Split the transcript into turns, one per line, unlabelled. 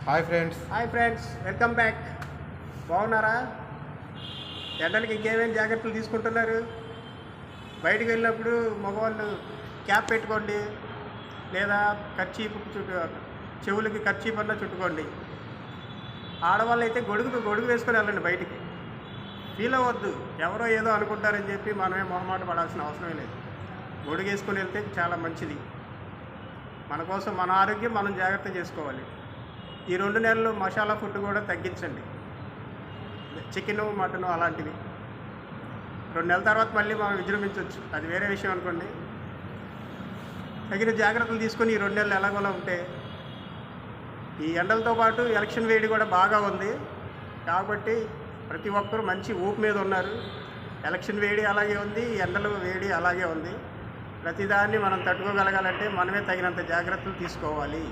Hi friends,
welcome back. బాగున్నారా? ఎండలకి ఇంకేమేమి జాగ్రత్తలు తీసుకుంటున్నారు? బయటికి వెళ్ళినప్పుడు మగవాళ్ళు క్యాప్ పెట్టుకోండి, లేదా కర్చీపు చెవులకి కర్చీప్ అన్నా చుట్టుకోండి. ఆడవాళ్ళు అయితే గొడుగు వేసుకొని వెళ్ళండి బయటికి. ఫీల్ అవ్వద్దు, ఎవరో ఏదో అనుకుంటారని చెప్పి మనమే మొహమాట పడాల్సిన అవసరమే లేదు. గొడుగు వేసుకొని వెళ్తే చాలా మంచిది. మన కోసం మన ఆరోగ్యం మనం జాగ్రత్త చేసుకోవాలి. ఈ 2 నెలలు మసాలా ఫుడ్ కూడా తగ్గించండి, చికెను మటను అలాంటివి. 2 నెలల తర్వాత మళ్ళీ మనం విజృంభించవచ్చు, అది వేరే విషయం అనుకోండి. తగిన జాగ్రత్తలు తీసుకొని ఈ 2 నెలలు ఎలాగోలా ఉంటే, ఈ ఎండలతో పాటు ఎలక్షన్ వేడి కూడా బాగా ఉంది కాబట్టి ప్రతి ఒక్కరూ మంచి ఊపు మీద ఉన్నారు. ఎలక్షన్ వేడి అలాగే ఉంది, ఎండలు వేడి అలాగే ఉంది. ప్రతిదాన్ని మనం తట్టుకోగలగాలంటే మనమే తగినంత జాగ్రత్తలు తీసుకోవాలి.